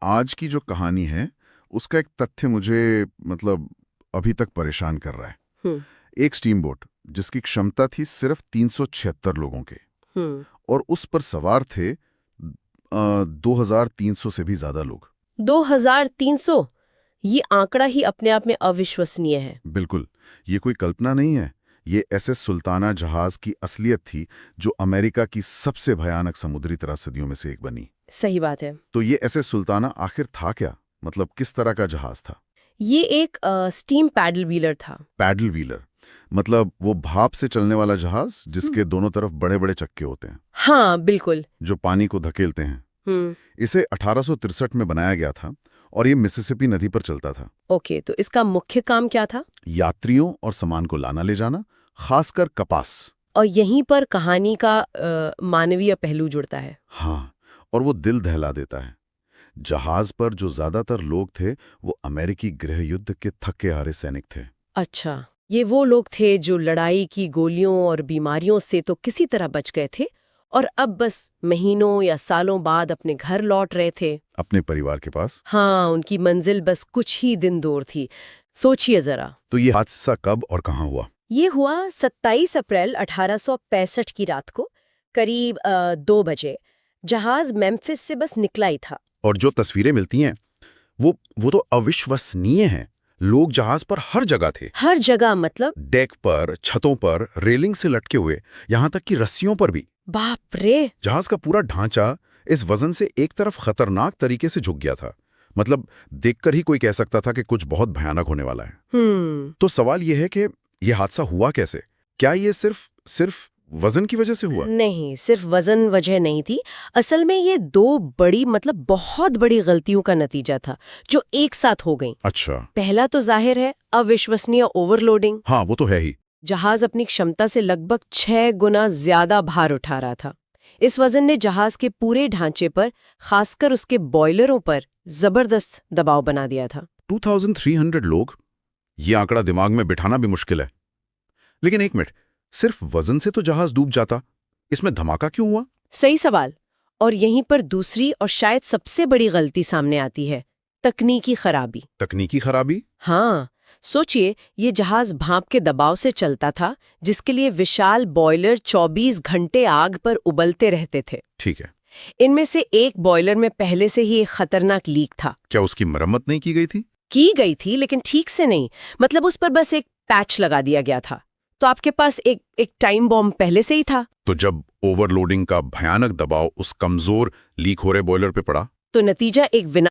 आज की जो कहानी है उसका एक तथ्य मुझे अभी तक परेशान कर रहा है। हम्म। एक स्टीम बोट जिसकी क्षमता थी सिर्फ 376 लोगों के हम्म। और उस पर सवार थे 2300 से भी ज्यादा लोग। 2300। ये आंकड़ा ही अपने आप में अविश्वसनीय है। बिल्कुल, ये कोई कल्पना नहीं है। ये एसएस सुल्ताना जहाज की असलियत थी जो अमेरिका की सबसे भयानक समुद्री त्रासदियों में से एक बनी। सही बात है। तो ये एसएस सुल्ताना आखिर था क्या? किस तरह का जहाज था? ये एक स्टीम पैडल व्हीलर था। पैडल व्हीलर वो भाप से चलने वाला जहाज जिसके दोनों तरफ बड़े बड़े चक्के होते हैं, हाँ बिल्कुल। जो पानी को धकेलते हैं। हम्म। इसे 1863 में बनाया गया था और ये मिसिसिपी नदी पर चलता था। ओके, तो इसका मुख्य काम क्या था? यात्रियों और सामान को लाना ले जाना, खासकर कपास। और यहीं पर कहानी का मानवीय पहलू जुड़ता है। हाँ, और वो दिल दहला देता है। जहाज पर जो ज्यादातर लोग थे वो अमेरिकी गृह युद्ध के थके हारे सैनिक थे। अच्छा, ये वो लोग थे जो लड़ाई की गोलियों और बीमारियों से तो किसी तरह बच गए थे और अब बस महीनों या सालों बाद अपने घर लौट रहे थे। अपने परिवार के पास। हाँ, उनकी मंजिल बस कुछ ही दिन दूर थी। सोचिए जरा। तो ये हादसा कब और कहाँ हुआ? ये हुआ 27 अप्रैल 1865 की रात को, करीब 2 बजे। जहाज मेम्फिस से बस निकला ही था। और जो तस्वीरें मिलती हैं वो तो अविश्वसनीय हैं। लोग जहाज पर हर जगह थे। हर जगह मतलब? डेक पर, छतों पर, रेलिंग से लटके हुए, यहाँ तक कि रस्सियों पर भी। बाप रे! जहाज का पूरा ढांचा इस वजन से एक तरफ खतरनाक तरीके से झुक गया था। देखकर ही कोई कह सकता था कि कुछ बहुत भयानक होने वाला है। तो सवाल यह है कि यह हादसा हुआ कैसे? क्या ये सिर्फ वजन की वजह से हुआ? नहीं, सिर्फ वजन वजह नहीं थी। असल में ये 2 बड़ी बहुत बड़ी गलतियों का नतीजा था जो एक साथ हो गईं। अच्छा। पहला तो जाहिर है अविश्वसनीय ओवरलोडिंग। हाँ, वो तो है ही। जहाज अपनी क्षमता से लगभग 6 गुना ज्यादा भार उठा रहा था। इस वजन ने जहाज के पूरे ढांचे पर, खासकर उसके बॉयलरों पर जबरदस्त दबाव बना दिया था। 2300 लोग, ये आंकड़ा दिमाग में बिठाना भी मुश्किल है। लेकिन एक मिनट, सिर्फ वजन से तो जहाज डूब जाता, इसमें धमाका क्यों हुआ? सही सवाल। और यहीं पर दूसरी और शायद सबसे बड़ी गलती सामने आती है, तकनीकी खराबी। तकनीकी खराबी? हाँ, सोचिए, ये जहाज भाप के दबाव से चलता था, जिसके लिए विशाल बॉयलर 24 घंटे आग पर उबलते रहते थे। ठीक है। इनमें से एक बॉयलर में पहले से ही एक खतरनाक लीक था। क्या उसकी मरम्मत नहीं की गई थी? की गई थी, लेकिन ठीक से नहीं। उस पर बस एक पैच लगा दिया गया था। तो आपके पास एक टाइम बॉम्ब पहले से ही था। तो जब ओवरलोडिंग का भयानक दबाव उस कमजोर लीक हो रहे बॉयलर पे पड़ा, तो नतीजा एक